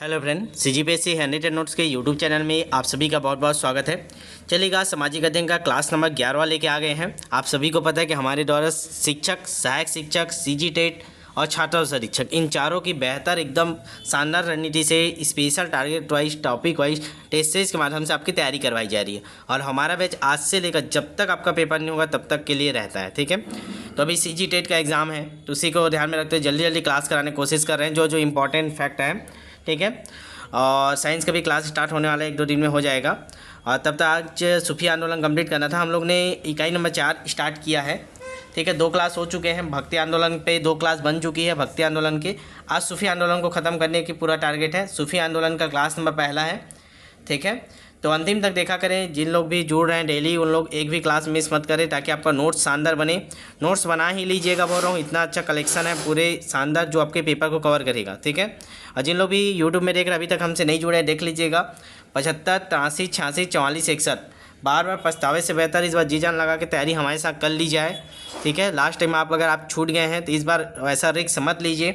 Hello friend, CGPSC hand notes के YouTube channel में आप सभी का बहुत बहुत स्वागत है। चलिएगा, सामाजिक अध्ययन का क्लास नंबर 11वां लेके आ गए हैं। आप सभी को पता है कि हमारे द्वारा शिक्षक, सहायक शिक्षक, CG टेट और छात्र शिक्षक, इन चारों की बेहतर एकदम शानदार रणनीति से special target wise, topic wise test series के माध्यम से आपकी तैयारी करवाई जा रही है। और हमारा बैच आज से लेकर जब तक आपका पेपर नहीं होगा तब तक के लिए रहता है, ठीक है। तो अभी CG टेट का एग्ज़ाम है, तो उसी को ध्यान में रखते हुए जल्दी जल्दी क्लास कराने की कोशिश कर रहे हैं, जो जो इंपॉर्टेंट फैक्ट है, ठीक है। और साइंस का भी क्लास स्टार्ट होने वाला है, 1-2 दिन में हो जाएगा। और तब तक आज सूफी आंदोलन कंप्लीट करना था। हम लोग ने इकाई नंबर 4 स्टार्ट किया है, ठीक है। 2 क्लास हो चुके हैं, भक्ति आंदोलन पे 2 क्लास बन चुकी है भक्ति आंदोलन की। आज सूफी आंदोलन को ख़त्म करने की पूरा टारगेट है। सूफी आंदोलन का क्लास नंबर पहला है, ठीक है। तो अंतिम तक देखा करें। जिन लोग भी जुड़ रहे हैं डेली, उन लोग एक भी क्लास मिस मत करें, ताकि आपका नोट्स शानदार बने। नोट्स बना ही लीजिएगा, बोल रहा हूँ, इतना अच्छा कलेक्शन है पूरे शानदार जो आपके पेपर को कवर करेगा, ठीक है। और जिन लोग भी यूट्यूब में देख रहे हैं, अभी तक हमसे नहीं जुड़े हैं, देख लीजिएगा। 75 83 86 44 61। बार बार पछतावे से बेहतर इस बार जी जान लगा के तैयारी हमारे साथ कर ली जाए, ठीक है। लास्ट टाइम अगर आप छूट गए हैं तो इस बार वैसा रिस्क मत लीजिए,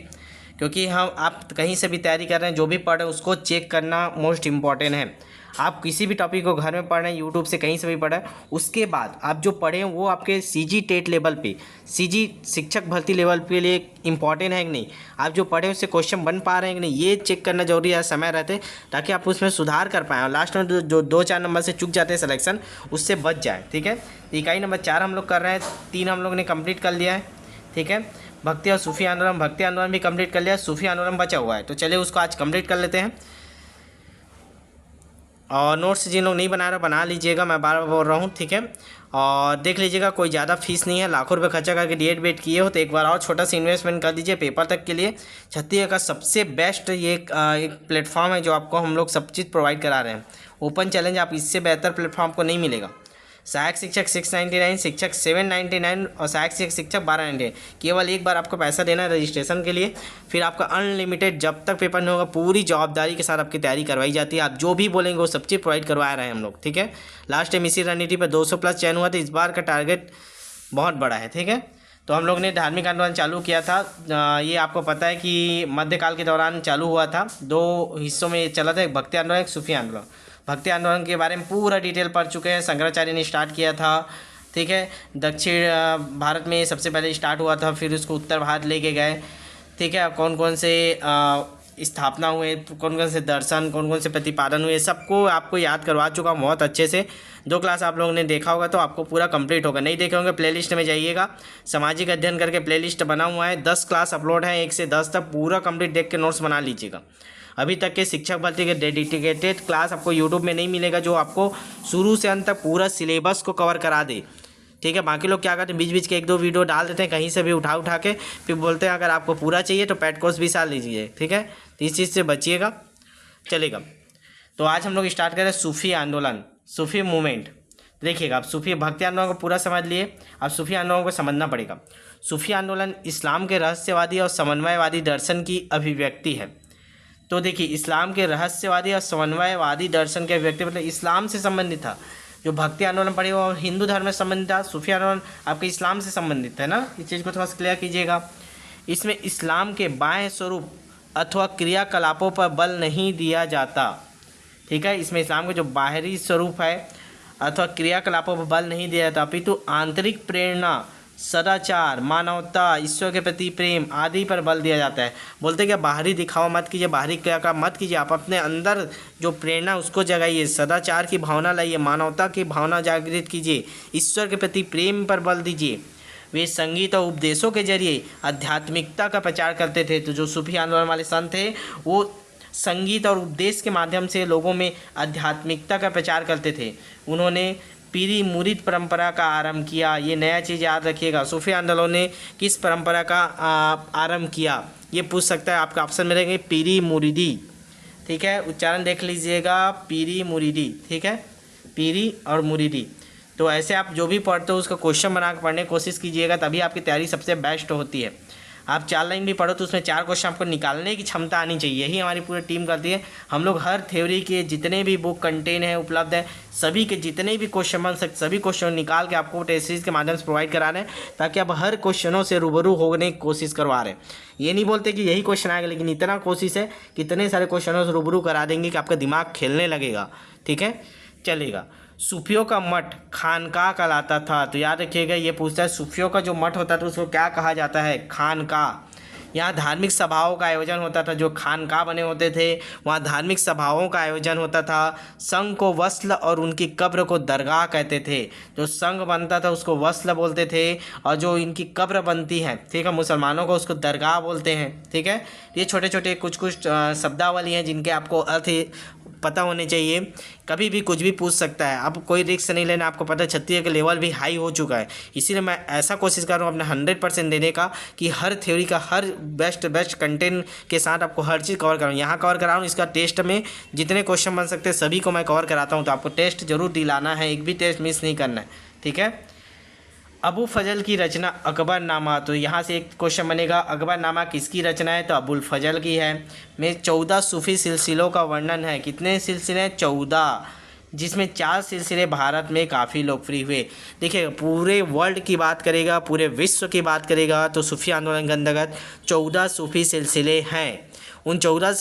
क्योंकि आप कहीं से भी तैयारी कर रहे हैं, जो भी पढ़ रहे हैं उसको चेक करना मोस्ट इम्पॉर्टेंट है। आप किसी भी टॉपिक को घर में पढ़ रहे हैं, यूट्यूब से कहीं से भी पढ़ रहे हैं, उसके बाद आप जो पढ़े हैं वो आपके CG टेट लेवल पे, CG शिक्षक भर्ती लेवल के लिए इम्पॉर्टेंट है कि नहीं, आप जो पढ़े उससे क्वेश्चन बन पा रहे हैं कि नहीं, ये चेक करना जरूरी है समय रहते, ताकि आप उसमें सुधार कर पाएँ और लास्ट में जो 2-4 नंबर से चूक जाते हैं सिलेक्शन, उससे बच जाए, ठीक है। इकाई नंबर 4 हम लोग कर रहे हैं, 3 हम लोग ने कंप्लीट कर लिया है, ठीक है। भक्ति और सूफी आंदोलन, भक्ति आंदोलन भी कंप्लीट कर लिया, सूफी आंदोलन बचा हुआ है, तो चलिए उसको आज कंप्लीट कर लेते हैं। और नोट्स जिन लोग नहीं बना रहे बना लीजिएगा, मैं बार बार बोल रहा हूँ, ठीक है। और देख लीजिएगा, कोई ज़्यादा फीस नहीं है। लाखों रुपए खर्चा करके डीएड वेट किए हो तो एक बार और छोटा सा इन्वेस्टमेंट कर दीजिए पेपर तक के लिए। छत्तीसगढ़ का सबसे बेस्ट ये एक प्लेटफॉर्म है, जो आपको हम लोग सब चीज़ प्रोवाइड करा रहे हैं। ओपन चैलेंज, आप इससे बेहतर प्लेटफॉर्म को नहीं मिलेगा। सहायक शिक्षक 699, शिक्षक 799 और सहायक शिक्षक 1299। केवल एक बार आपको पैसा देना है रजिस्ट्रेशन के लिए, फिर आपका अनलिमिटेड जब तक पेपर नहीं होगा पूरी जवाबदारी के साथ आपकी तैयारी करवाई जाती है। आप जो भी बोलेंगे वो सब चीज़ प्रोवाइड करवा रहे हैं हम लोग, ठीक है। लास्ट टाइम इसी रणनीति पर 200+ चयन हुआ था, इस बार का टारगेट बहुत बड़ा है, ठीक है। तो हम लोग ने धार्मिक आंदोलन चालू किया था, ये आपको पता है कि मध्यकाल के दौरान चालू हुआ था। 2 हिस्सों में चला था, एक भक्ति आंदोलन, एक सूफी आंदोलन। भक्ति आंदोलन के बारे में पूरा डिटेल पढ़ चुके हैं, शंकराचार्य ने स्टार्ट किया था, ठीक है। दक्षिण भारत में सबसे पहले स्टार्ट हुआ था, फिर उसको उत्तर भारत लेके गए, ठीक है। कौन कौन से स्थापना हुए, कौन कौन से दर्शन, कौन कौन से प्रतिपादन हुए, सबको आपको याद करवा चुका हूँ बहुत अच्छे से। 2 क्लास आप लोगों ने देखा होगा तो आपको पूरा कंप्लीट होगा। नहीं देखे होंगे प्लेलिस्ट में जाइएगा, सामाजिक अध्ययन करके प्लेलिस्ट बना हुआ है, 10 क्लास अपलोड है, 1 से 10 तक पूरा कंप्लीट देख के नोट्स बना लीजिएगा। अभी तक के शिक्षक भर्ती के डेडिकेटेड क्लास आपको यूट्यूब में नहीं मिलेगा, जो आपको शुरू से अंत तक पूरा सिलेबस को कवर करा दे, ठीक है। बाकी लोग क्या करते हैं, बीच बीच के 1-2 वीडियो डाल देते हैं कहीं से भी उठा के, फिर बोलते हैं अगर आपको पूरा चाहिए तो पेड कोर्स भी साल लीजिए, ठीक है। तो इस चीज़ से बचिएगा, चलेगा। तो आज हम लोग स्टार्ट करें सूफी आंदोलन, सूफी मूवमेंट। देखिएगा, आप सूफी भक्ति आंदोलन को पूरा समझ लिए, अब सूफी आंदोलन को समझना पड़ेगा। सूफी आंदोलन इस्लाम के रहस्यवादी और समन्वयवादी दर्शन की अभिव्यक्ति है। तो देखिए, इस्लाम के रहस्यवादी और समन्वयवादी दर्शन के अभिव्यक्ति मतलब इस्लाम से संबंधित था। जो भक्ति आंदोलन पढ़े वो हिंदू धर्म से संबंधित था, सूफी आंदोलन आपके इस्लाम से संबंधित है ना, इस चीज़ को थोड़ा सा क्लियर कीजिएगा। इसमें इस्लाम के बाह्य स्वरूप अथवा क्रियाकलापों पर बल नहीं दिया जाता, ठीक है। इसमें इस्लाम के जो बाहरी स्वरूप है अथवा क्रियाकलापों पर बल नहीं दिया जाता, अपितु आंतरिक प्रेरणा, सदाचार, मानवता, ईश्वर के प्रति प्रेम आदि पर बल दिया जाता है। बोलते क्या, बाहरी दिखावा मत कीजिए, बाहरी क्रियाकलाप मत कीजिए, आप अपने अंदर जो प्रेरणा उसको जगाइए, सदाचार की भावना लाइए, मानवता की भावना जागृत कीजिए, ईश्वर के प्रति प्रेम पर बल दीजिए। वे संगीत और उपदेशों के जरिए आध्यात्मिकता का प्रचार करते थे। तो जो सूफी आंदोलन वाले संत थे वो संगीत और उपदेश के माध्यम से लोगों में आध्यात्मिकता का प्रचार करते थे। उन्होंने पीरी मुरीद परंपरा का आरंभ किया। ये नया चीज़ याद रखिएगा, सूफी आंदोलन ने किस परंपरा का आरंभ किया, ये पूछ सकता है आपका ऑप्शन में रहेंगे पीरी मुरीदी, ठीक है। उच्चारण देख लीजिएगा, पीरी मुरीदी, ठीक है, पीरी और मुरीदी। तो ऐसे आप जो भी पढ़ते हो उसका क्वेश्चन बना कर पढ़ने की कोशिश कीजिएगा, तभी आपकी तैयारी सबसे बेस्ट होती है। आप 4 लाइन भी पढ़ो तो उसमें 4 क्वेश्चन आपको निकालने की क्षमता आनी चाहिए। यही हमारी पूरी टीम करती है। हम लोग हर थ्योरी के जितने भी बुक कंटेन है उपलब्ध है, सभी के जितने भी क्वेश्चन बन सकते सभी क्वेश्चन निकाल के आपको टेस्ट सीरीज के माध्यम से प्रोवाइड करा रहे हैं, ताकि आप हर क्वेश्चनों से रूबरू होने की कोशिश करवा रहे हैं। ये नहीं बोलते कि यही क्वेश्चन आएगा, लेकिन इतना कोशिश है कि इतने सारे क्वेश्चनों से रूबरू करा देंगे कि आपका दिमाग खेलने लगेगा। ठीक है, चलेगा। सूफियों का मठ खानका कहलाता था। तो याद रखिएगा, ये पूछता है सूफियों का जो मठ होता था उसको क्या कहा जाता है? खानका। यहाँ धार्मिक सभाओं का आयोजन होता था। जो खानका बने होते थे वहाँ धार्मिक सभाओं का आयोजन होता था। संघ को वस्ल और उनकी कब्र को दरगाह कहते थे। जो संघ बनता था उसको वस्ल बोलते थे, और जो इनकी कब्र बनती है, ठीक है, मुसलमानों को उसको दरगाह बोलते हैं। ठीक है, ये छोटे छोटे कुछ शब्दावली हैं जिनके आपको अर्थ पता होने चाहिए। कभी भी कुछ भी पूछ सकता है, अब कोई रिस्क नहीं लेना। आपको पता है छत्तीसगढ़ का लेवल भी हाई हो चुका है, इसीलिए मैं ऐसा कोशिश कर रहा हूँ अपने 100% देने का कि हर थ्योरी का हर बेस्ट कंटेंट के साथ आपको हर चीज़ कवर कराऊँ। यहाँ कवर करा हूँ, इसका टेस्ट में जितने क्वेश्चन बन सकते हैं सभी को मैं कवर कराता हूँ। तो आपको टेस्ट जरूर दिलाना है, एक भी टेस्ट मिस नहीं करना है। ठीक है। अबू फजल की रचना अकबरनामा। तो यहाँ से एक क्वेश्चन बनेगा, अकबरनामा किसकी रचना है? तो अबुल फजल की है। में 14 सूफी सिलसिलों का वर्णन है। कितने सिलसिले हैं? 14, जिसमें 4 सिलसिले भारत में काफ़ी लोकप्रिय हुए। देखिए, पूरे वर्ल्ड की बात करेगा, पूरे विश्व की बात करेगा तो सूफी आंदोलन के अंतर्गत 14 सूफी सिलसिले हैं। उन 14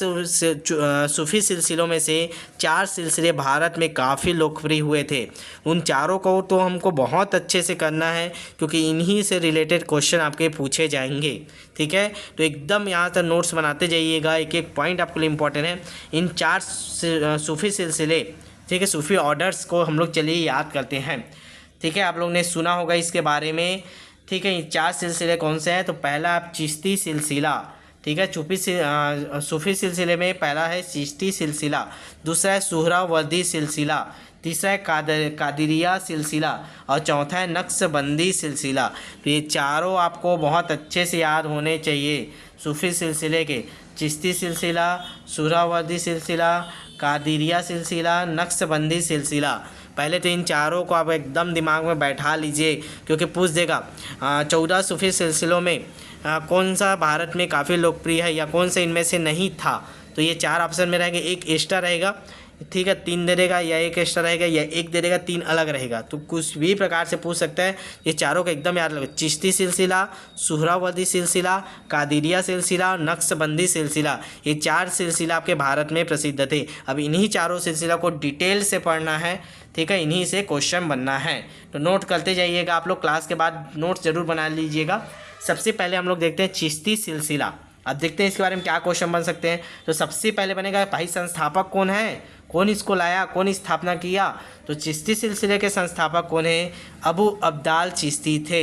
सूफी सिलसिलों में से 4 सिलसिले भारत में काफ़ी लोकप्रिय हुए थे। उन चारों को तो हमको बहुत अच्छे से करना है, क्योंकि इन्हीं से रिलेटेड क्वेश्चन आपके पूछे जाएंगे। ठीक है, तो एकदम यहाँ तक नोट्स बनाते जाइएगा, एक एक पॉइंट आपके लिए इम्पोर्टेंट है। इन 4 सूफी सिलसिले, ठीक है, सूफी ऑर्डर्स को हम लोग चलिए याद करते हैं। ठीक है, आप लोग ने सुना होगा इसके बारे में। ठीक है, ये 4 सिलसिले कौन से हैं? तो पहला आप चिश्ती सिलसिला, ठीक है, सूफी सिलसिले में पहला है चिश्ती सिलसिला, दूसरा है सुहरावर्दी सिलसिला, तीसरा है कादिरिया सिलसिला, और चौथा है नक्शबंदी सिलसिला। तो ये चारों आपको बहुत अच्छे से याद होने चाहिए। सूफी सिलसिले के चिश्ती सिलसिला, सुहरावर्दी सिलसिला, कादिरिया सिलसिला, नक्शबंदी सिलसिला। पहले तो इन चारों को आप एकदम दिमाग में बैठा लीजिए, क्योंकि पूछ देगा 14 सूफी सिलसिलों में कौन सा भारत में काफ़ी लोकप्रिय है या कौन सा इनमें से नहीं था। तो ये 4 ऑप्शन में रहेंगे। एक एक्स्ट्रा रहेगा, ठीक है, 3 दे देगा, या एक एक्स्ट्रा रहेगा, या एक दे देगा, 3 अलग रहेगा। तो कुछ भी प्रकार से पूछ सकता है। ये चारों को एकदम याद रखो, चिश्ती सिलसिला, सुहरावर्दी सिलसिला, कादिरिया सिलसिला और नक्शबंदी सिलसिला। ये 4 सिलसिला आपके भारत में प्रसिद्ध थे। अब इन्हीं चारों सिलसिला को डिटेल से पढ़ना है। ठीक है, इन्हीं से क्वेश्चन बनना है। तो नोट करते जाइएगा, आप लोग क्लास के बाद नोट्स जरूर बना लीजिएगा। सबसे पहले हम लोग देखते हैं चिश्ती सिलसिला। अब देखते हैं इसके बारे में क्या क्वेश्चन बन सकते हैं। तो सबसे पहले बनेगा, भाई संस्थापक कौन है, कौन इसको लाया, कौन स्थापना किया? तो चिश्ती सिलसिले के संस्थापक कौन है? अबू अब्दाल चिश्ती थे।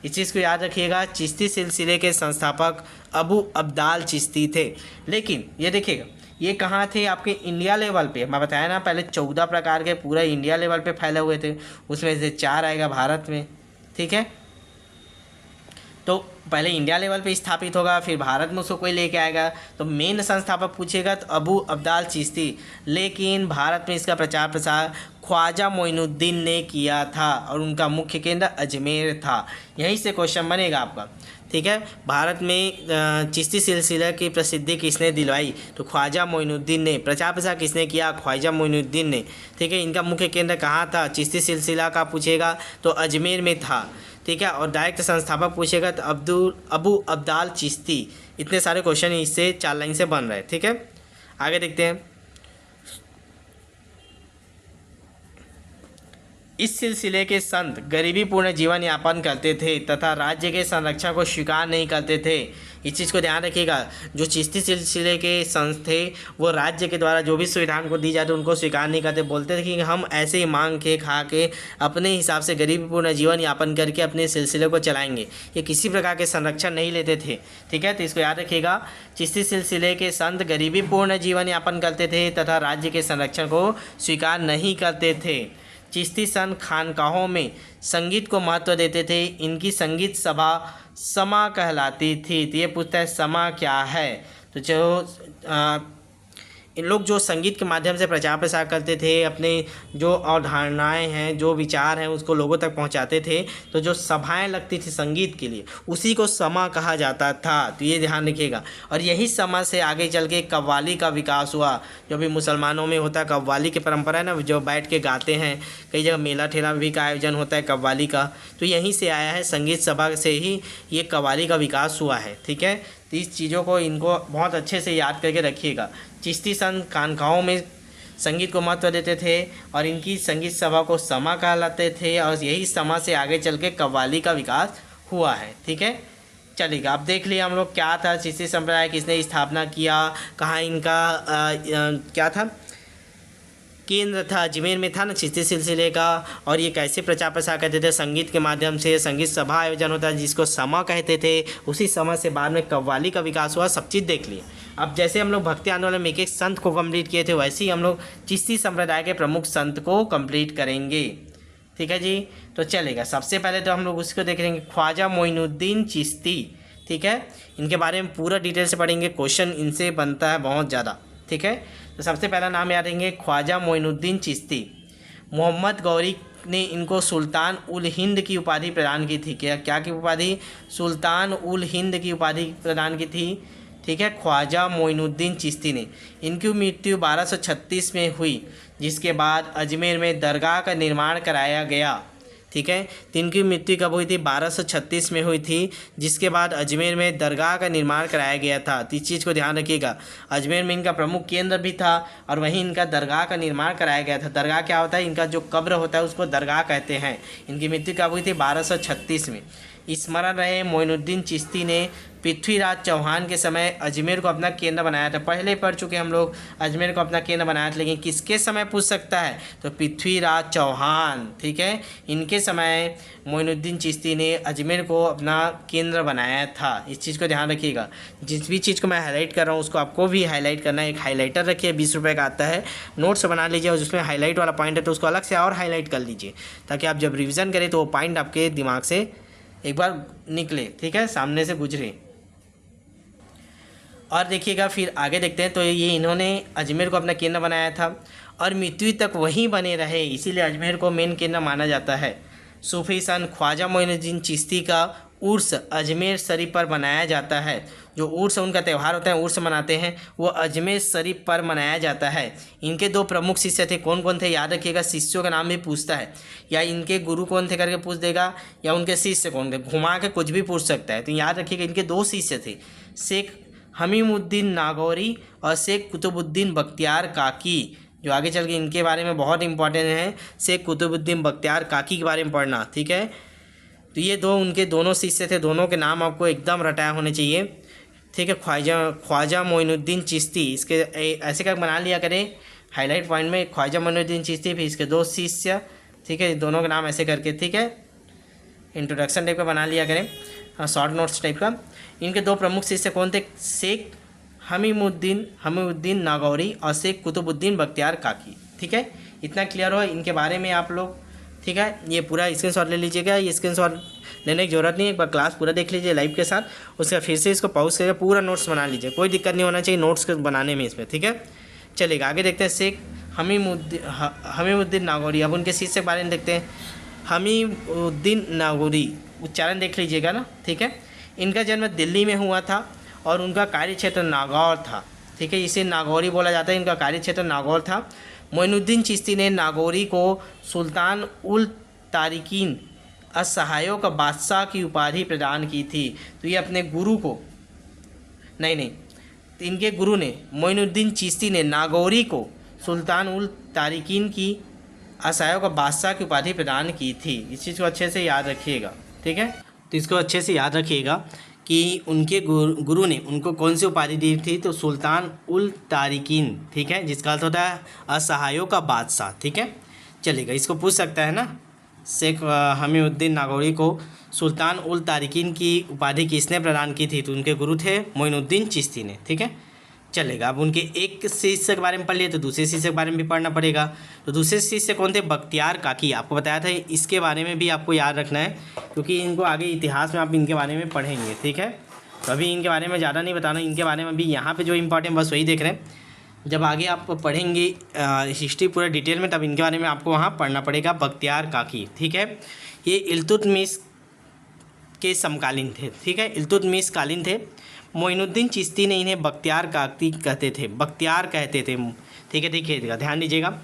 इस चीज़ को याद रखिएगा, चिश्ती सिलसिले के संस्थापक अबू अब्दाल चिश्ती थे। लेकिन ये देखिएगा, ये कहाँ थे? आपके इंडिया लेवल पे। मैं बताया ना पहले 14 प्रकार के पूरा इंडिया लेवल पे फैले हुए थे, उसमें से 4 आएगा भारत में। ठीक है, तो पहले इंडिया लेवल पे स्थापित होगा, फिर भारत में उसको कोई लेके आएगा। तो मेन संस्थापक पूछेगा तो अबू अब्दाल चिश्ती, लेकिन भारत में इसका प्रचार प्रसार ख्वाजा मोइनुद्दीन ने किया था और उनका मुख्य केंद्र अजमेर था। यहीं से क्वेश्चन बनेगा आपका। ठीक है, भारत में चिश्ती सिलसिला की प्रसिद्धि किसने दिलवाई? तो ख्वाजा मोइनुद्दीन ने। प्रचार प्रसार किसने किया? ख्वाजा मोइनुद्दीन ने। ठीक है, इनका मुख्य केंद्र कहाँ था? चिश्ती सिलसिला का पूछेगा तो अजमेर में था। ठीक है, और डायरेक्ट संस्थापक पूछेगा तो अबू अब्दाल चिश्ती। इतने सारे क्वेश्चन इससे 4 लाइन से बन रहे हैं। ठीक है, आगे देखते हैं। इस सिलसिले के संत गरीबीपूर्ण जीवन यापन करते थे तथा राज्य के संरक्षण को स्वीकार नहीं करते थे। इस चीज़ को ध्यान रखिएगा, जो चिश्ती सिलसिले के संत थे वो राज्य के द्वारा जो भी सुविधाएं उनको दी जाती उनको स्वीकार नहीं करते। बोलते थे कि हम ऐसे ही मांग के खा के अपने हिसाब से गरीबीपूर्ण जीवन यापन करके अपने सिलसिले को चलाएंगे। ये किसी प्रकार के संरक्षण नहीं लेते थे। ठीक है, तो इसको याद रखिएगा, चिश्ती सिलसिले के संत गरीबीपूर्ण जीवन यापन करते थे तथा राज्य के संरक्षण को स्वीकार नहीं करते थे। चिश्ती संत खानकाहों में संगीत को महत्व देते थे। इनकी संगीत सभा समा कहलाती थी। तो ये पूछता है समा क्या है? तो जो इन लोग जो संगीत के माध्यम से प्रचार प्रसार करते थे, अपने जो अवधारणाएं हैं, जो विचार हैं, उसको लोगों तक पहुंचाते थे। तो जो सभाएं लगती थी संगीत के लिए, उसी को समा कहा जाता था। तो ये ध्यान रखिएगा। और यही समा से आगे चल के कव्वाली का विकास हुआ। जो भी मुसलमानों में होता है कव्वाली की परंपरा है ना, जो बैठ के गाते हैं, कई जगह मेला ठेला भी का आयोजन होता है कव्वाली का, तो यहीं से आया है। संगीत सभा से ही ये कव्वाली का विकास हुआ है। ठीक है, तो इस चीज़ों को इनको बहुत अच्छे से याद करके रखिएगा। चिश्ती संत खानकाहों में संगीत को महत्व देते थे और इनकी संगीत सभा को समा कहलाते थे, और यही समा से आगे चल के कव्वाली का विकास हुआ है। ठीक है, चलिएगा। अब देख लिए हम लोग क्या था चिश्ती संप्रदाय, किसने स्थापना किया, कहाँ इनका क्या था केंद्र था, अजमेर में था ना चिश्ती सिलसिले का। और ये कैसे प्रचार प्रसार करते थे, संगीत के माध्यम से। संगीत सभा आयोजन होता है जिसको समा कहते थे। उसी समा से बाद में कव्वाली का विकास हुआ। सब चीज़ देख लिए। अब जैसे हम लोग भक्ति आंदोलन में एक एक संत को कंप्लीट किए थे, वैसे ही हम लोग चिश्ती संप्रदाय के प्रमुख संत को कंप्लीट करेंगे। ठीक है जी, तो चलेगा। सबसे पहले तो हम लोग उसको देखेंगे, ख्वाजा मोइनुद्दीन चिश्ती। ठीक है, इनके बारे में पूरा डिटेल से पढ़ेंगे, क्वेश्चन इनसे बनता है बहुत ज़्यादा। ठीक है, तो सबसे पहला नाम याद रखेंगे, ख्वाजा मोइनुद्दीन चिश्ती। मोहम्मद गौरी ने इनको सुल्तान उल हिंद की उपाधि प्रदान की थी। क्या की उपाधि? सुल्तान उल हिंद की उपाधि प्रदान की थी। ठीक है, ख्वाजा मोइनुद्दीन चिश्ती ने। इनकी मृत्यु 1236 में हुई, जिसके बाद अजमेर में दरगाह का निर्माण कराया गया। ठीक है, तो इनकी मृत्यु कब हुई थी? 1236 में हुई थी, जिसके बाद अजमेर में दरगाह का निर्माण कराया गया था। तो इस चीज़ को ध्यान रखिएगा। अजमेर में इनका प्रमुख केंद्र भी था और वहीं इनका दरगाह का निर्माण कराया गया था। दरगाह क्या होता है? इनका जो कब्र होता है उसको दरगाह कहते हैं। इनकी मृत्यु कब हुई थी? 1236 में। स्मरण रहे, मोइनुद्दीन चिश्ती ने पृथ्वीराज चौहान के समय अजमेर को अपना केंद्र बनाया था। पहले पढ़ चुके हम लोग, अजमेर को अपना केंद्र बनाया था, लेकिन किसके समय पूछ सकता है? तो पृथ्वीराज चौहान। ठीक है, इनके समय मोइनुद्दीन चिश्ती ने अजमेर को अपना केंद्र बनाया था। इस चीज़ को ध्यान रखिएगा। जिस भी चीज़ को मैं हाईलाइट कर रहा हूँ उसको आपको भी हाईलाइट करना है। एक हाईलाइटर रखिए, 20 रुपये का आता है, नोट्स बना लीजिए और जिसमें हाईलाइट वाला पॉइंट है तो उसको अलग से और हाईलाइट कर लीजिए, ताकि आप जब रिविज़न करें तो वो पॉइंट आपके दिमाग से एक बार निकले। ठीक है, सामने से गुजरे। और देखिएगा, फिर आगे देखते हैं। तो ये इन्होंने अजमेर को अपना केंद्र बनाया था और मृत्यु तक वहीं बने रहे, इसीलिए अजमेर को मेन केंद्र माना जाता है। सूफी सन ख्वाजा मोइनुद्दीन चिश्ती का उर्स अजमेर शरीफ पर मनाया जाता है। जो उर्स उनका त्यौहार होता है, उर्स मनाते हैं, वो अजमेर शरीफ पर मनाया जाता है। इनके दो प्रमुख शिष्य थे। कौन कौन थे? याद रखिएगा, शिष्यों का नाम भी पूछता है, या इनके गुरु कौन थे करके पूछ देगा, या उनके शिष्य कौन थे, घुमा के कुछ भी पूछ सकता है। तो याद रखिएगा, इनके दो शिष्य थे, शेख हमीमुद्दीन नागौरी और शेख कुतुबुद्दीन बख्तियार काकी। जो आगे चल के इनके बारे में बहुत इंपॉर्टेंट है, शेख कुतुबुद्दीन बख्तियार काकी के बारे में पढ़ना। ठीक है, तो ये दो उनके दोनों शिष्य थे। दोनों के नाम आपको एकदम रटाया होने चाहिए। ठीक है, ख्वाजा मोइनुद्दीन चिश्ती, इसके ऐसे क्या बना लिया करें हाईलाइट पॉइंट में, ख्वाजा मोइनुद्दीन चिश्ती, फिर इसके दो शिष्य। ठीक है, दोनों के नाम ऐसे करके, ठीक है, इंट्रोडक्शन टाइप का बना लिया करें, शॉर्ट नोट्स टाइप का। इनके दो प्रमुख शिष्य कौन थे? शेख हमीमुद्दीन नागौरी और शेख कुतुबुद्दीन बख्तियार काकी। ठीक है, इतना क्लियर हो इनके बारे में आप लोग। ठीक है, ये पूरा स्क्रीनशॉट ले लीजिएगा। ये स्क्रीनशॉट लेने की ज़रूरत नहीं है, एक बार क्लास पूरा देख लीजिए लाइव के साथ, उसके फिर से इसको पॉज करके पूरा नोट्स बना लीजिए। कोई दिक्कत नहीं होना चाहिए नोट्स के बनाने में इसमें। ठीक है, चलिएगा आगे देखते हैं। शेख हमीमुद्दीन नागौरी, अब उनके शिष्य के बारे में देखते हैं। हमीमुद्दीन नागौरी, उच्चारण देख लीजिएगा ना। ठीक है, इनका जन्म दिल्ली में हुआ था और उनका कार्य क्षेत्र नागौर था। ठीक है, इसे नागौरी बोला जाता है, इनका कार्य क्षेत्र नागौर था। मोइनुद्दीन चिश्ती ने नागौरी को सुल्तान उल तारिकीन असहायों का बादशाह की उपाधि प्रदान की थी। तो ये अपने गुरु को नहीं, तो इनके गुरु ने मोइनुद्दीन चिश्ती ने नागौरी को सुल्तान उल तारिकीन की असहायों का बादशाह की उपाधि प्रदान की थी। इस चीज़ को अच्छे से याद रखिएगा। ठीक है, तो इसको अच्छे से याद रखिएगा कि उनके गुरु ने उनको कौन सी उपाधि दी थी? तो सुल्तान उल तारिकीन। ठीक है, जिसका अर्थ होता है असहायों का बादशाह। ठीक है, चलेगा, इसको पूछ सकता है ना। शेख हमीमुद्दीन नागौरी को सुल्तान उल तारिकीन की उपाधि किसने प्रदान की थी? तो उनके गुरु थे मोइनुद्दीन चिश्ती ने। ठीक है, चलेगा। अब उनके एक शिष्य के बारे में पढ़ लिए तो दूसरे शिष्य के बारे में भी पढ़ना पड़ेगा। तो दूसरे शिष्य कौन थे? बख्तियार काकी। आपको बताया था, इसके बारे में भी आपको याद रखना है, क्योंकि इनको आगे इतिहास में आप इनके बारे में पढ़ेंगे। ठीक है, तो अभी इनके बारे में ज़्यादा नहीं बताना, इनके बारे में भी यहाँ पे जो इंपॉर्टेंट बस वही देख रहे हैं। जब आगे आप पढ़ेंगे हिस्ट्री पूरा डिटेल में, तब इनके बारे में आपको वहाँ पढ़ना पड़ेगा। बख्तियार काकी, ठीक है, ये इल्तुतमिश के समकालीन थे, ठीक है, इल्तुतमिश कालीन थे। मोइनुद्दीन चिश्ती ने इन्हें बख्तियार काकी कहते थे, बख्तियार कहते थे, ठीक है, देखिएगा, ध्यान दीजिएगा।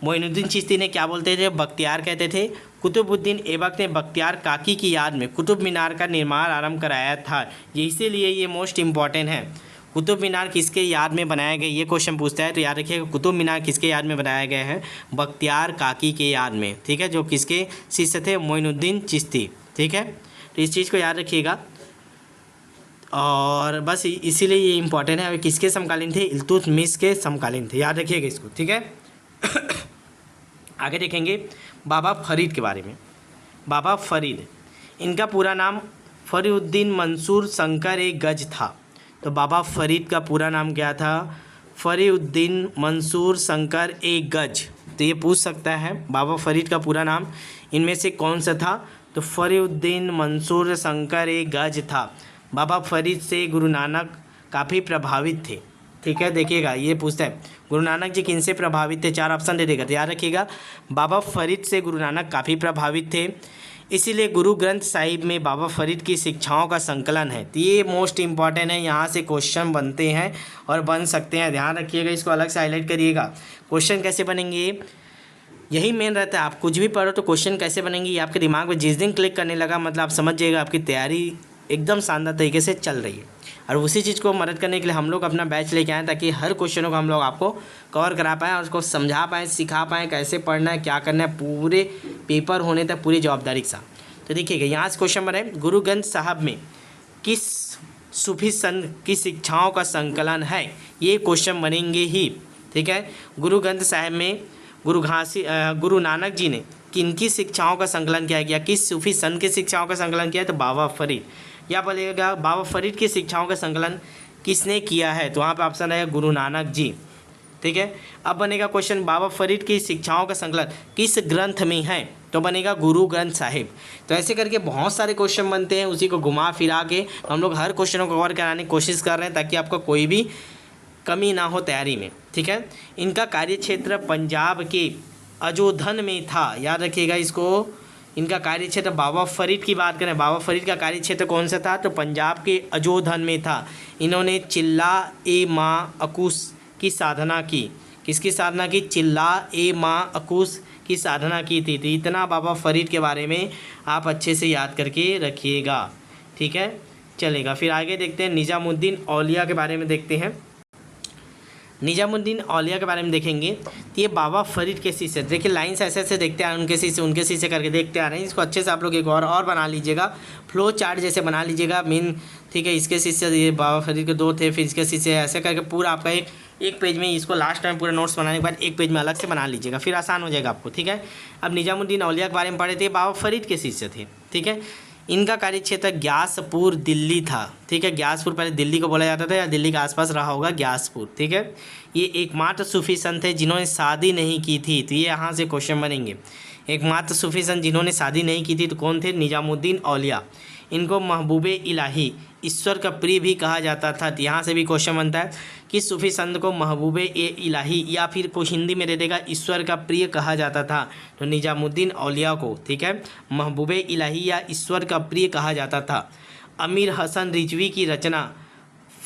मोइनुद्दीन चिश्ती ने क्या बोलते थे, बख्तियार कहते थे। कुतुबुद्दीन ऐबक ने बख्तियार काकी की याद में कुतुब मीनार का निर्माण आरंभ कराया था। ये इसीलिए ये मोस्ट इम्पॉर्टेंट है। कुतुब मीनार किसके याद में बनाया गया, ये क्वेश्चन पूछता है, तो याद रखिएगा कुतुब मीनार किसके याद में बनाया गया है, बख्तियार काकी के याद में, ठीक है, जो किसके शिष्य थे, मोइनुद्दीन चिश्ती, ठीक है। तो इस चीज़ को याद रखिएगा, और बस इसीलिए ये इंपॉर्टेंट है। किसके समकालीन थे, इल्तुतमिश के समकालीन थे, याद रखिएगा इसको, ठीक है। आगे देखेंगे बाबा फरीद के बारे में। बाबा फरीद, इनका पूरा नाम फरीउद्दीन मंसूर शंकर ए गज था। तो बाबा फरीद का पूरा नाम क्या था, फरीउद्दीन मंसूर शंकर ए गज। तो ये पूछ सकता है बाबा फरीद का पूरा नाम इनमें से कौन सा था, तो फरीउद्दीन मंसूर शंकर ए गज था। बाबा फरीद से गुरु नानक काफ़ी प्रभावित थे, ठीक है, देखिएगा ये पूछता है गुरु नानक जी किन से प्रभावित थे, 4 ऑप्शन दे देगा, तो याद रखिएगा बाबा फरीद से गुरु नानक काफ़ी प्रभावित थे, इसीलिए गुरु ग्रंथ साहिब में बाबा फरीद की शिक्षाओं का संकलन है। तो ये मोस्ट इम्पॉर्टेंट है, यहाँ से क्वेश्चन बनते हैं और बन सकते हैं, ध्यान रखिएगा, इसको अलग से हाईलाइट करिएगा। क्वेश्चन कैसे बनेंगे, यही मेन रहता है, आप कुछ भी पढ़ो तो क्वेश्चन कैसे बनेंगे ये आपके दिमाग में जिस दिन क्लिक करने लगा, मतलब आप समझ जाइएगा आपकी तैयारी एकदम शानदार तरीके से चल रही है। और उसी चीज़ को मदद करने के लिए हम लोग अपना बैच लेके आए, ताकि हर क्वेश्चनों को हम लोग आपको कवर करा पाएँ और उसको समझा पाएँ, सिखा पाएँ, कैसे पढ़ना है, क्या करना है, पूरे पेपर होने तक पूरी जवाबदारी के साथ। तो देखिएगा यहाँ से क्वेश्चन बना है, गुरु ग्रंथ साहब में किस सूफी संत की शिक्षाओं का संकलन है, ये क्वेश्चन बनेंगे ही, ठीक है। गुरु ग्रंथ साहब में गुरु नानक जी ने किनकी शिक्षाओं का संकलन किया गया, किस सूफी संत की शिक्षाओं का संकलन किया, तो बाबा फरीद। या बोलेगा बाबा फरीद की शिक्षाओं का संकलन किसने किया है, तो वहाँ पे ऑप्शन है गुरु नानक जी, ठीक है। अब बनेगा क्वेश्चन बाबा फरीद की शिक्षाओं का संकलन किस ग्रंथ में है, तो बनेगा गुरु ग्रंथ साहिब। तो ऐसे करके बहुत सारे क्वेश्चन बनते हैं, उसी को घुमा फिरा के हम लोग हर क्वेश्चनों को कवर कराने की कोशिश कर रहे हैं, ताकि आपको कोई भी कमी ना हो तैयारी में, ठीक है। इनका कार्यक्षेत्र पंजाब के अजोधन में था, याद रखिएगा इसको। इनका कार्यक्षेत्र, बाबा फरीद की बात करें, बाबा फरीद का कार्यक्षेत्र कौन सा था, तो पंजाब के अजोधन में था। इन्होंने चिल्ला ए माँ अकूस की साधना की, किसकी साधना की, चिल्ला ए माँ अकूस की साधना की थी। तो इतना बाबा फरीद के बारे में आप अच्छे से याद करके रखिएगा, ठीक है, चलेगा। फिर आगे देखते हैं निज़ामुद्दीन औलिया के बारे में देखते हैं। निज़ामुद्दीन औलिया के बारे में देखेंगे तो ये बाबा फरीद के शिष्य, देखिए लाइन से ऐसे देखते आ रहे हैं, उनके शिष्य करके देखते आ रहे हैं। इसको अच्छे से आप लोग एक और बना लीजिएगा, फ्लो चार्ट जैसे बना लीजिएगा मेन, ठीक है। इसके शिष्य ये बाबा फरीद के 2 थे, फिर इसके शिष्य, ऐसे करके पूरा आपका एक पेज में, इसको लास्ट टाइम पूरा नोट्स बनाने के बाद एक पेज में अलग से बना लीजिएगा, फिर आसान हो जाएगा आपको, ठीक है। अब निज़ामुद्दीन औलिया के बारे में पढ़े थे, बाबा फरीद के शिष्य थे, ठीक है। इनका कार्यक्षेत्र ग्यासपुर दिल्ली था, ठीक है। ग्यासपुर पहले दिल्ली को बोला जाता था, या दिल्ली के आसपास रहा होगा ग्यासपुर, ठीक है। ये एकमात्र सूफी संत है जिन्होंने शादी नहीं की थी, तो ये यहाँ से क्वेश्चन बनेंगे। एकमात्र सूफी संत जिन्होंने शादी नहीं की थी तो कौन थे, निज़ामुद्दीन औलिया। इनको महबूबे इलाही, ईश्वर का प्रिय भी कहा जाता था, तो यहाँ से भी क्वेश्चन बनता है कि सूफी संत को महबूबे इलाही, या फिर कुछ हिंदी में दे देगा ईश्वर का प्रिय कहा जाता था, तो निज़ामुद्दीन औलिया को, ठीक है, महबूबे इलाही या ईश्वर का प्रिय कहा जाता था। अमीर हसन रिजवी की रचना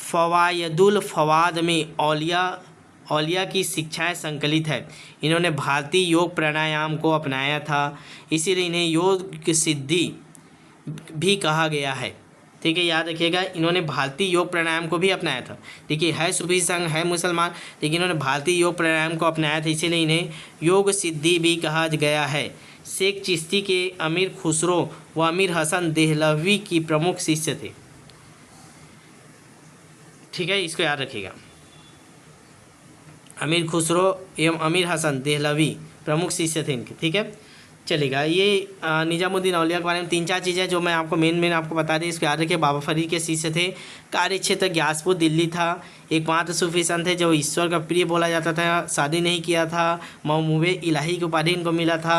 फ़वायदुल फ़वाद में औलिया की शिक्षाएं संकलित है। इन्होंने भारतीय योग प्राणायाम को अपनाया था, इसीलिए इन्हें योग सिद्धि भी कहा गया है, ठीक है, याद रखिएगा। इन्होंने भारतीय योग प्राणायाम को भी अपनाया था, देखिए है सूफी संघ, है मुसलमान, लेकिन इन्होंने भारतीय योग प्राणायाम को अपनाया था, इसीलिए इन्हें योग सिद्धि भी कहा गया है। शेख चिश्ती के अमीर खुसरो व अमीर हसन देहलवी की प्रमुख शिष्य थे, ठीक है, इसको याद रखिएगा। अमीर खुसरो एवं अमीर हसन देहलवी प्रमुख शिष्य थे इनके, ठीक है, चलेगा। ये निज़ामुद्दीन औलिया के बारे में 3-4 चीज़ें जो मैं आपको मेन आपको बता दी, इसको याद रखिए। बाबा फरीद के शिष्य थे, कार्यक्षेत्र ग्यासपुर दिल्ली था, एकमात्र सूफी संत थे जो ईश्वर का प्रिय बोला जाता था, शादी नहीं किया था, महबूबे इलाही की उपाधि इनको मिला था,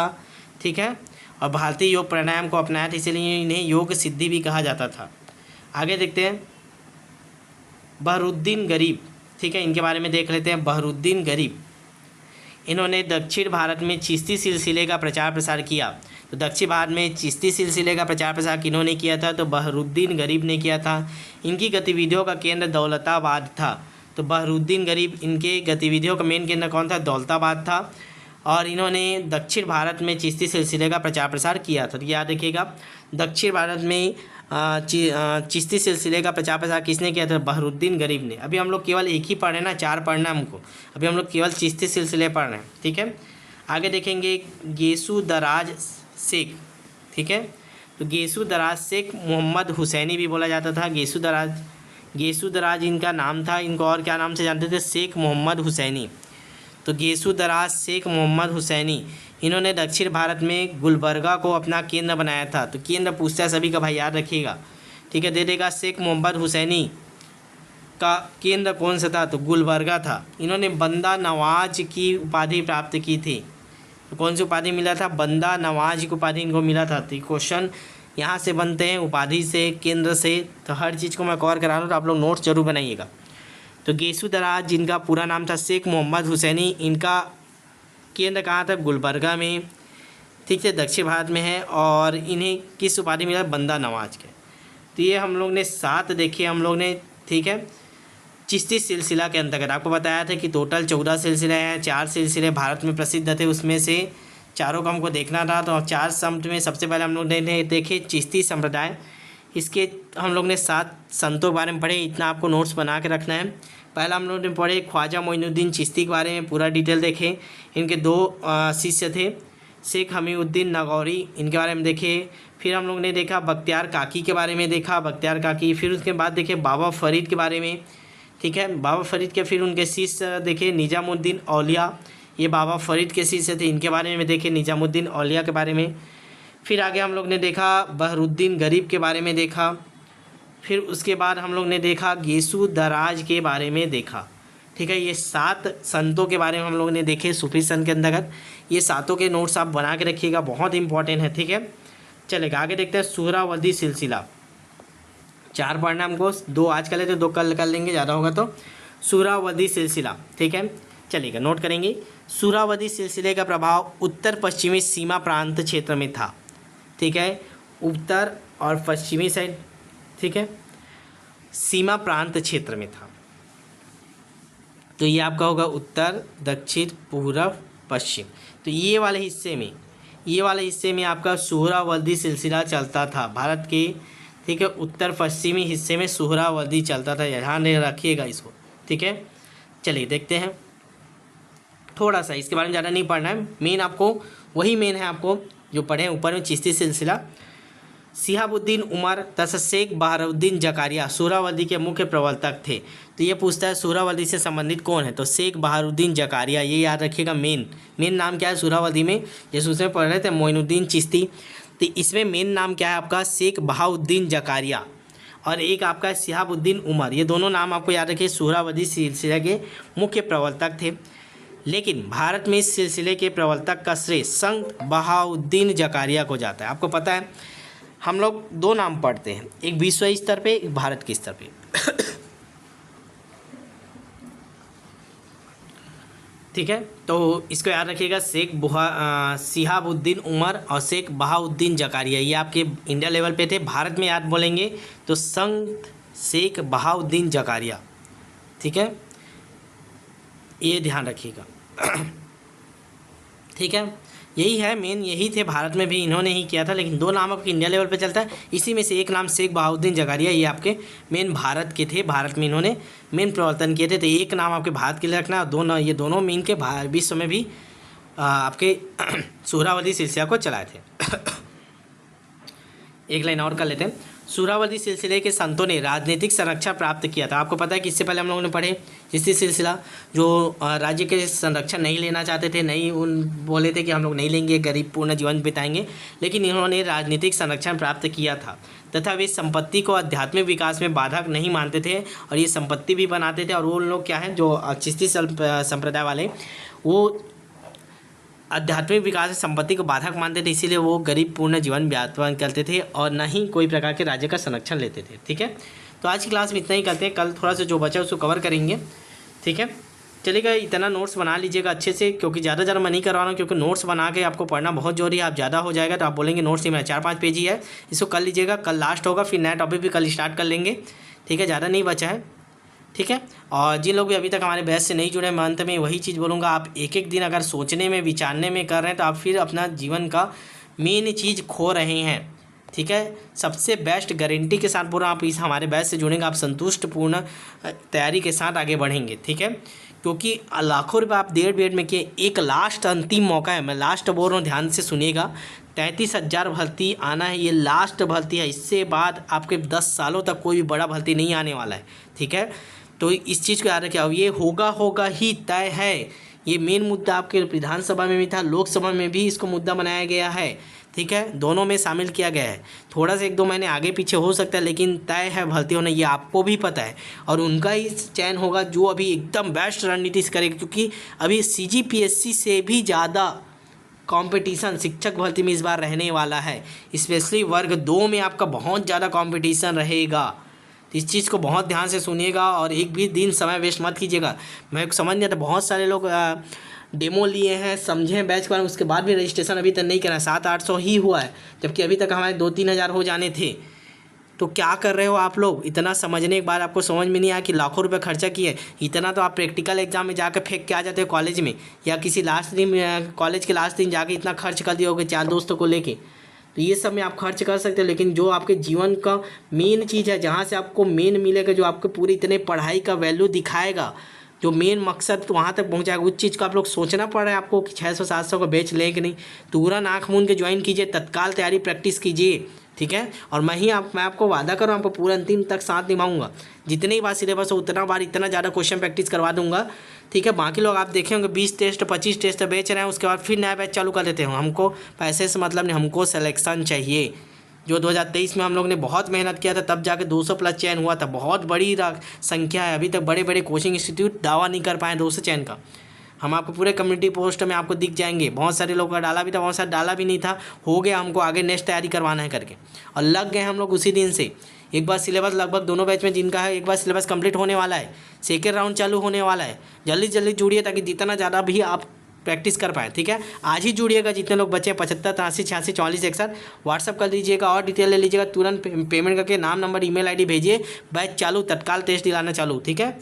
ठीक है, और भारतीय योग प्राणायाम को अपनाया था, इसीलिए इन्हें योग सिद्धि भी कहा जाता था। आगे देखते हैं बहरुद्दीन गरीब, ठीक है, इनके बारे में देख लेते हैं। बहरुद्दीन गरीब, इन्होंने दक्षिण भारत में चिश्ती सिलसिले का प्रचार प्रसार किया। तो दक्षिण भारत में चिश्ती सिलसिले का प्रचार प्रसार किन्होंने किया था? तो बहरुद्दीन गरीब ने किया था। इनकी गतिविधियों का केंद्र दौलताबाद था। तो बहरुद्दीन गरीब, इनके गतिविधियों का मेन केंद्र कौन था? दौलताबाद था। और इन्होंने दक्षिण भारत में चिश्ती सिलसिले का प्रचार प्रसार किया था। तो याद रखिएगा, दक्षिण भारत में चिश्ती सिलसिले का प्रचार प्रसार किसने किया था? बहरुद्दीन गरीब ने। अभी हम लोग केवल एक ही पढ़ रहे हैं ना, 4 पढ़ना हमको। अभी हम लोग केवल चिश्ती सिलसिले पढ़ रहे हैं, ठीक है। आगे देखेंगे गेसू दराज शेख, ठीक है। तो गेसू दराज शेख मोहम्मद हुसैनी भी बोला जाता था। गेसू दराज इनका नाम था। इनको और क्या नाम से जानते थे? शेख मोहम्मद हुसैनी। तो गेसू दराज शेख मोहम्मद हुसैनी, इन्होंने दक्षिण भारत में गुलबर्गा को अपना केंद्र बनाया था। तो केंद्र पूछता है सभी का, भाई याद रखिएगा, ठीक है। दे देगा शेख मोहम्मद हुसैनी का केंद्र कौन सा था? तो गुलबर्गा था। इन्होंने बंदा नवाज की उपाधि प्राप्त की थी। तो कौन सी उपाधि मिला था? बंदा नवाज की उपाधि इनको मिला था। तो क्वेश्चन यहाँ से बनते हैं, उपाधि से, केंद्र से। तो हर चीज़ को मैं कवर करा रहा हूँ, तो आप लोग नोट्स जरूर बनाइएगा। तो गेसू दराज, जिनका पूरा नाम था शेख मोहम्मद हुसैनी, इनका केंद्र कहाँ था? गुलबर्गा में, ठीक है, दक्षिण भारत में है। और इन्हें किस उपाधि मिला? बंदा नवाज के। तो ये हम लोग ने 7 देखे हम लोग ने, ठीक है। चिश्ती सिलसिला के अंतर्गत आपको बताया था कि टोटल 14 सिलसिले हैं। 4 सिलसिले भारत में प्रसिद्ध थे, उसमें से चारों को हमको देखना था। तो 4 संत में सबसे पहले हम लोग ने देखे चिश्ती संप्रदाय। इसके हम लोग ने 7 संतों के बारे में पढ़े। इतना आपको नोट्स बना के रखना है। पहला हम लोग ने पढ़े ख्वाजा मोइनुद्दीन चिश्ती के बारे में, पूरा डिटेल देखे। इनके 2 शिष्य थे, शेख हमीउद्दीन नगौरी, इनके बारे में देखे। फिर हम लोग ने देखा बख्तियार काकी के बारे में, देखा बख्तियार काकी। फिर उसके बाद देखे बाबा फरीद के बारे में, ठीक है, बाबा फरीद के। फिर उनके शिष्य देखे निजामुद्दीन औलिया, ये बाबा फरीद के शिष्य थे, इनके बारे में देखे, निजामुद्दीन औलिया के बारे में। फिर आगे हम लोग ने देखा बहरुद्दीन गरीब के बारे में देखा। फिर उसके बाद हम लोग ने देखा गेसू दराज के बारे में देखा, ठीक है। ये 7 संतों के बारे में हम लोग ने देखे सूफी संत के अंतर्गत। ये 7 के नोट्स आप बना के रखिएगा, बहुत इंपॉर्टेंट है, ठीक है। चलेगा, आगे देखते हैं सुहरावर्दी सिलसिला। 4 पढ़ना हमको, 2 आज कर लेते, 2 कल कर लेंगे, ज़्यादा होगा तो। सुहरावर्दी सिलसिला, ठीक है, चलेगा, नोट करेंगे। सुहरावर्दी सिलसिले का प्रभाव उत्तर पश्चिमी सीमा प्रांत क्षेत्र में था, ठीक है, उत्तर और पश्चिमी साइड, ठीक है, सीमा प्रांत क्षेत्र में था। तो ये आपका होगा उत्तर, दक्षिण, पूर्व, पश्चिम। तो ये वाले हिस्से में आपका सुहरावर्दी सिलसिला चलता था भारत के, ठीक है, उत्तर पश्चिमी हिस्से में सुहरावर्दी चलता था। ध्यान रखिएगा इसको, ठीक है। चलिए देखते हैं, थोड़ा सा इसके बारे में ज़्यादा नहीं पढ़ना है। मेन आपको वही मेन है, आपको जो पढ़े हैं ऊपर में, चिश्ती सिलसिला। शिहाबुद्दीन उमर तथा शेख बहारुद्दीन जकारिया सुहरावर्दी के मुख्य प्रवर्तक थे। तो ये पूछता है सुहरावर्दी से संबंधित कौन है? तो शेख बहारुद्दीन जकारिया, ये याद रखिएगा। मेन नाम क्या है सुहरावर्दी में? जैसे उसमें पढ़ रहे थे मोइनुद्दीन चिश्ती, तो इसमें मेन नाम क्या है आपका? शेख बहाउद्दीन जकारिया। और एक आपका शिहाबुद्दीन उमर, ये दोनों नाम आपको याद रखिए, सुहरावर्दी सिलसिले के मुख्य प्रवर्तक थे। लेकिन भारत में इस सिलसिले के प्रवर्तक का श्रेय संत बहाउद्दीन जकारिया को जाता है। आपको पता है हम लोग 2 नाम पढ़ते हैं, एक विश्व स्तर पे, एक भारत के स्तर पे, ठीक है। तो इसको याद रखिएगा, शेख शिहाबुद्दीन उमर और शेख बहाउद्दीन जकारिया, ये आपके इंडिया लेवल पे थे। भारत में याद बोलेंगे तो संत शेख बहाउद्दीन जकारिया, ठीक है, ये ध्यान रखिएगा, ठीक है। यही है मेन, यही थे भारत में भी इन्होंने ही किया था। लेकिन 2 नाम आपके इंडिया लेवल पे चलता है, इसी में से एक नाम शेख बहाउद्दीन जकारिया, ये आपके मेन भारत के थे, भारत में इन्होंने मेन प्रवर्तन किए थे। तो एक नाम आपके भारत के लिए रखना, और ये दोनों मेन के विश्व में भी आपके सुहरावर्दी सिलसिला को चलाए थे। एक लाइन और कर लेते हैं। सुहरावर्दी सिलसिले के संतों ने राजनीतिक संरक्षण प्राप्त किया था। आपको पता है कि इससे पहले हम लोगों ने पढ़े चिश्ती सिलसिला, जो राज्य के संरक्षण नहीं लेना चाहते थे, नहीं उन बोले थे कि हम लोग नहीं लेंगे, गरीब पूर्ण जीवन बिताएंगे, लेकिन इन्होंने राजनीतिक संरक्षण प्राप्त किया था तथा वे संपत्ति को आध्यात्मिक विकास में बाधक नहीं मानते थे और ये संपत्ति भी बनाते थे। और वो लोग क्या हैं, जो चिश्ती संप्रदाय वाले, वो आध्यात्मिक विकास में संपत्ति को बाधक मानते थे, इसीलिए वो गरीब पूर्ण जीवन व्यापन करते थे और न ही कोई प्रकार के राज्य का संरक्षण लेते थे, ठीक है। तो आज की क्लास में इतना ही करते हैं, कल थोड़ा सा जो बचा उसको कवर करेंगे। ठीक है। चलिएगा, इतना नोट्स बना लीजिएगा अच्छे से, क्योंकि ज़्यादा मैं नहीं करवा रहा हूँ, क्योंकि नोट्स बना के आपको पढ़ना बहुत जरूरी है। आप ज़्यादा हो जाएगा तो आप बोलेंगे नोट्स ही में 4-5 पेज ही है, इसको कर लीजिएगा। कल लास्ट होगा, फिर नया टॉपिक भी कल स्टार्ट कर लेंगे, ठीक है। ज़्यादा नहीं बचा है, ठीक है। और जिन लोग भी अभी तक हमारे बैच से नहीं जुड़े, मैं अंत में वही चीज़ बोलूँगा, आप एक एक दिन अगर सोचने में विचारने में कर रहे हैं तो आप फिर अपना जीवन का मेन चीज़ खो रहे हैं, ठीक है। सबसे बेस्ट गारंटी के साथ पूरा आप इस हमारे बैच से जुड़ेंगे, आप संतुष्टपूर्ण तैयारी के साथ आगे बढ़ेंगे, ठीक है। क्योंकि लाखों रुपये आप डेढ़ में किए, एक लास्ट अंतिम मौका है, मैं लास्ट बोल रहा हूँ, ध्यान से सुनिएगा। 33,000 भर्ती आना है, ये लास्ट भर्ती है। इससे बाद आपके 10 सालों तक कोई भी बड़ा भर्ती नहीं आने वाला है, ठीक है। तो इस चीज़ को याद रखिए, अब ये होगा ही तय है। ये मेन मुद्दा आपके विधानसभा में भी था, लोकसभा में भी इसको मुद्दा बनाया गया है, ठीक है। दोनों में शामिल किया गया है। थोड़ा सा 1-2 महीने आगे पीछे हो सकता है, लेकिन तय है भर्ती होना, ये आपको भी पता है। और उनका ही चयन होगा जो अभी एकदम बेस्ट रणनीति से करेगा, क्योंकि अभी CGPSC से भी ज़्यादा कंपटीशन शिक्षक भर्ती में इस बार रहने वाला है। स्पेशली वर्ग 2 में आपका बहुत ज़्यादा कंपटीशन रहेगा। तो इस चीज़ को बहुत ध्यान से सुनिएगा और एक भी दिन समय वेस्ट मत कीजिएगा। मैं समझ नहीं आता, बहुत सारे लोग डेमो लिए हैं, समझें बैच के बारे में, उसके बाद भी रजिस्ट्रेशन अभी तक नहीं करा है। 700-800 ही हुआ है, जबकि अभी तक हमारे 2-3 हज़ार हो जाने थे। तो क्या कर रहे हो आप लोग? इतना समझने के बाद आपको समझ में नहीं आया कि लाखों रुपए खर्चा किए, इतना तो आप प्रैक्टिकल एग्जाम में जाकर फेंक के आ जाते हो कॉलेज में, या किसी लास्ट दिन कॉलेज के लास्ट दिन जाके इतना खर्च कर दिया होगा 4 दोस्तों को लेके। तो ये सब में आप खर्च कर सकते हो, लेकिन जो आपके जीवन का मेन चीज़ है, जहाँ से आपको मेन मिलेगा, जो आपको पूरी इतने पढ़ाई का वैल्यू दिखाएगा, जो मेन मकसद तो वहाँ तक पहुँचाएगा, उस चीज़ को आप लोग सोचना पड़ रहा है आपको कि 600-700 का बेच लें कि नहीं। तुरंत आँख मूंद के ज्वाइन कीजिए, तत्काल तैयारी प्रैक्टिस कीजिए, ठीक है। और मैं आपको वादा कर रहा हूँ, आपको पूरा अंतिम तक साथ निभाऊंगा। जितनी बार सिलेबस हो उतना बार इतना ज़्यादा क्वेश्चन प्रैक्टिस करवा दूंगा, ठीक है। बाकी लोग आप देखे होंगे 20 टेस्ट 25 टेस्ट बेच रहे हैं, उसके बाद फिर नया बैच चालू कर देते हैं। हमको पैसे से मतलब नहीं, हमको सिलेक्शन चाहिए। जो 2023 में हम लोग ने बहुत मेहनत किया था, तब जाके 200+ चयन हुआ था, बहुत बड़ी संख्या है। अभी तक बड़े बड़े कोचिंग इंस्टीट्यूट दावा नहीं कर पाए 200 चयन का। हम आपको पूरे कम्युनिटी पोस्ट में आपको दिख जाएंगे। बहुत सारे लोगों का डाला भी था, बहुत सारा डाला भी नहीं था, हो गया, हमको आगे नेक्स्ट तैयारी करवाना है करके, और लग गए हम लोग उसी दिन से। एक बार सिलेबस लगभग दोनों बैच में जिनका है, एक बार सिलेबस कंप्लीट होने वाला है, सेकेंड राउंड चालू होने वाला है। जल्दी जुड़िए, ताकि जितना ज़्यादा भी आप प्रैक्टिस कर पाएँ, ठीक है। आज ही जुड़िएगा, जितने लोग बचे 75 83 86 44 61 व्हाट्सअप कर दीजिएगा और डिटेल ले लीजिएगा। तुरंत पेमेंट करके नाम नंबर ईमेल आईडी भेजिए, बैच चालू, तत्काल टेस्ट दिलाना चालू, ठीक है।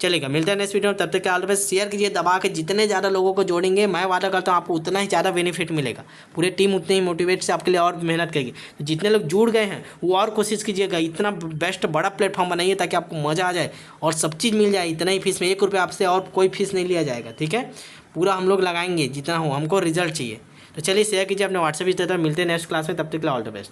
चलेगा, मिलता है नेक्स्ट वीडियो में। तब तक के ऑल द बेस्ट। शेयर कीजिए दबा के, जितने ज़्यादा लोगों को जोड़ेंगे, मैं वादा करता हूँ आपको उतना ही ज़्यादा बेनिफिट मिलेगा। पूरी टीम उतने ही मोटिवेट से आपके लिए और मेहनत करेगी। तो जितने लोग जुड़ गए हैं वो और कोशिश कीजिएगा, इतना बेस्ट बड़ा प्लेटफॉर्म बनाइए ताकि आपको मज़ा आ जाए और सब चीज़ मिल जाए। इतना ही फीस में, 1 रुपये आपसे और कोई फीस नहीं लिया जाएगा, ठीक है। पूरा हम लोग लगाएंगे जितना हो, हमको रिजल्ट चाहिए। तो चलिए शेयर कीजिए अपने व्हाट्सएप पे। मिलते हैं नेक्स्ट क्लास में, तब तक के लिए ऑल द बेस्ट।